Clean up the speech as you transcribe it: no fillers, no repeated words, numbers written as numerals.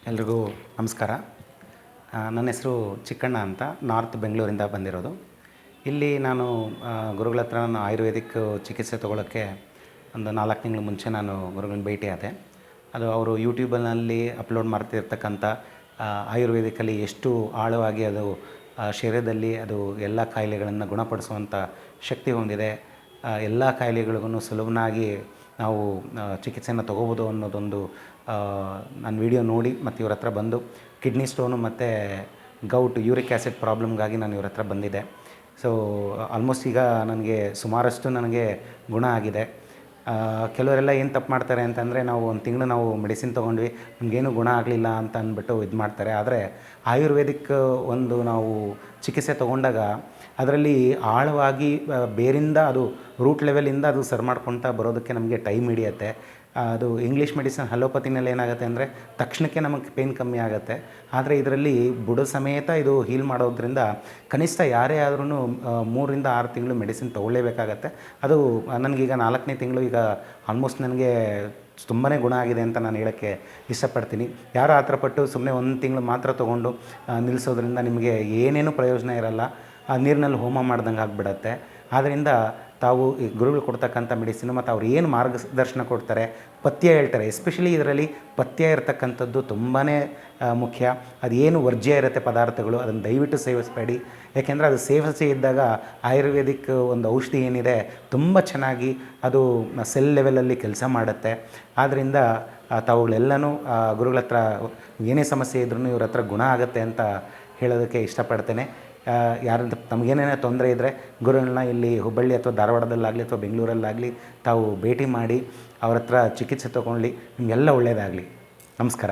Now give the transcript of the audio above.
ಎಲ್ರಿಗೂ ನಮಸ್ಕಾರ. ನನ್ನ ಹೆಸರು ಚಿಕ್ಕಣ್ಣ ಅಂತ, ನಾರ್ತ್ ಬೆಂಗಳೂರಿಂದ ಬಂದಿರೋದು. ಇಲ್ಲಿ ನಾನು ಗುರುಗಳ ಹತ್ರ ನಾನು ಆಯುರ್ವೇದಿಕ್ ಚಿಕಿತ್ಸೆ ತೊಗೊಳ್ಳೋಕ್ಕೆ ಒಂದು 4 ತಿಂಗಳು ಮುಂಚೆ ನಾನು ಗುರುಗಳನ್ನ ಭೇಟಿಯಾದೆ. ಅದು ಅವರು ಯೂಟ್ಯೂಬಲ್ಲಿ ಅಪ್ಲೋಡ್ ಮಾಡ್ತಿರ್ತಕ್ಕಂಥ ಆಯುರ್ವೇದಿಕಲ್ಲಿ ಎಷ್ಟು ಆಳವಾಗಿ ಅದು ಶರೀರದಲ್ಲಿ ಅದು ಎಲ್ಲ ಕಾಯಿಲೆಗಳನ್ನು ಗುಣಪಡಿಸುವಂಥ ಶಕ್ತಿ ಹೊಂದಿದೆ. ಎಲ್ಲ ಕಾಯಿಲೆಗಳಿಗೂ ಸುಲಭವಾಗಿ ನಾವು ಚಿಕಿತ್ಸೆಯನ್ನು ತೊಗೋಬೋದು ಅನ್ನೋದೊಂದು ನಾನು ವಿಡಿಯೋ ನೋಡಿ ಮತ್ತು ಇವ್ರ ಹತ್ರ ಬಂದು ಕಿಡ್ನಿ ಸ್ಟೋನು ಮತ್ತು ಗೌಟ್ ಯೂರಿಕ್ ಆ್ಯಸಿಡ್ ಪ್ರಾಬ್ಲಮ್ಗಾಗಿ ನಾನು ಇವ್ರ ಹತ್ರ ಬಂದಿದ್ದೆ. ಸೊ ಆಲ್ಮೋಸ್ಟ್ ಈಗ ನನಗೆ ಸುಮಾರಷ್ಟು ನನಗೆ ಗುಣ ಆಗಿದೆ. ಕೆಲವರೆಲ್ಲ ಏನು ತಪ್ಪು ಮಾಡ್ತಾರೆ ಅಂತಂದರೆ, ನಾವು ಒಂದು ತಿಂಗಳು ನಾವು ಮೆಡಿಸಿನ್ ತೊಗೊಂಡ್ವಿ, ನಮಗೇನು ಗುಣ ಆಗಲಿಲ್ಲ ಅಂತ ಅಂದ್ಬಿಟ್ಟು ಇದು ಮಾಡ್ತಾರೆ. ಆದರೆ ಆಯುರ್ವೇದಿಕ್ ಒಂದು ನಾವು ಚಿಕಿತ್ಸೆ ತೊಗೊಂಡಾಗ ಅದರಲ್ಲಿ ಆಳವಾಗಿ ಬೇರಿಂದ ಅದು ರೂಟ್ ಲೆವೆಲಿಂದ ಅದು ಸರಿ ಮಾಡ್ಕೊಳ್ತಾ ಬರೋದಕ್ಕೆ ನಮಗೆ ಟೈಮ್ ಹಿಡಿಯುತ್ತೆ. ಅದು ಇಂಗ್ಲೀಷ್ ಮೆಡಿಸಿನ್ ಅಲೋಪತಿನಲ್ಲಿ ಏನಾಗುತ್ತೆ ಅಂದರೆ ತಕ್ಷಣಕ್ಕೆ ನಮಗೆ ಪೇಯ್ನ್ ಕಮ್ಮಿ ಆಗುತ್ತೆ. ಆದರೆ ಇದರಲ್ಲಿ ಬುಡ ಸಮೇತ ಇದು ಹೀಲ್ ಮಾಡೋದ್ರಿಂದ ಕನಿಷ್ಠ ಯಾರೇ ಆದ್ರೂ 3 ರಿಂದ 6 ತಿಂಗಳು ಮೆಡಿಸಿನ್ ತೊಗೊಳ್ಳೇಬೇಕಾಗತ್ತೆ. ಅದು ನನಗೀಗ 4ನೇ ತಿಂಗಳು, ಈಗ ಆಲ್ಮೋಸ್ಟ್ ನನಗೆ ತುಂಬಾ ಗುಣ ಆಗಿದೆ ಅಂತ ನಾನು ಹೇಳೋಕ್ಕೆ ಇಷ್ಟಪಡ್ತೀನಿ. ಯಾರು ಆ ಥರ ಪಟ್ಟು ಸುಮ್ಮನೆ 1 ತಿಂಗಳು ಮಾತ್ರ ತೊಗೊಂಡು ನಿಲ್ಲಿಸೋದ್ರಿಂದ ನಿಮಗೆ ಏನೇನೂ ಪ್ರಯೋಜನ ಇರಲ್ಲ. ಆ ನೀರಿನಲ್ಲಿ ಹೋಮ ಮಾಡ್ದಂಗೆ ಆಗಿಬಿಡತ್ತೆ. ಆದ್ದರಿಂದ ತಾವು ಈ ಗುರುಗಳು ಕೊಡ್ತಕ್ಕಂಥ ಮೆಡಿಸಿನು ಮತ್ತು ಅವ್ರು ಏನು ಮಾರ್ಗದರ್ಶನ ಕೊಡ್ತಾರೆ, ಪಥ್ಯ ಹೇಳ್ತಾರೆ. ಎಸ್ಪೆಷಲಿ ಇದರಲ್ಲಿ ಪಥ್ಯ ಇರತಕ್ಕಂಥದ್ದು ತುಂಬಾ ಮುಖ್ಯ. ಅದೇನು ವರ್ಜ್ಯ ಇರುತ್ತೆ ಪದಾರ್ಥಗಳು, ಅದನ್ನು ದಯವಿಟ್ಟು ಸೇವಿಸಬೇಡಿ. ಯಾಕೆಂದರೆ ಅದು ಸೇವಿಸಿ ಇದ್ದಾಗ ಆಯುರ್ವೇದಿಕ್ ಒಂದು ಔಷಧಿ ಏನಿದೆ ತುಂಬ ಚೆನ್ನಾಗಿ ಅದು ಸೆಲ್ ಲೆವೆಲಲ್ಲಿ ಕೆಲಸ ಮಾಡುತ್ತೆ. ಆದ್ದರಿಂದ ತಾವುಗಳೆಲ್ಲನೂ ಗುರುಗಳ ಹತ್ರ ಏನೇ ಸಮಸ್ಯೆ ಇದ್ರೂ ಇವ್ರ ಹತ್ರ ಗುಣ ಆಗುತ್ತೆ ಅಂತ ಹೇಳೋದಕ್ಕೆ ಇಷ್ಟಪಡ್ತೇನೆ. ಯಾರು ತಮಗೇನೇನೋ ತೊಂದರೆ ಇದ್ದರೆ ಗುರುಗಳನ್ನ ಇಲ್ಲಿ ಹುಬ್ಬಳ್ಳಿ ಅಥವಾ ಧಾರವಾಡದಲ್ಲಾಗಲಿ ಅಥವಾ ಬೆಂಗಳೂರಲ್ಲಾಗಲಿ ತಾವು ಭೇಟಿ ಮಾಡಿ ಅವ್ರ ಹತ್ರ ಚಿಕಿತ್ಸೆ ತೊಗೊಳ್ಳಿ. ನಿಮಗೆಲ್ಲ ಒಳ್ಳೆಯದಾಗಲಿ. ನಮಸ್ಕಾರ.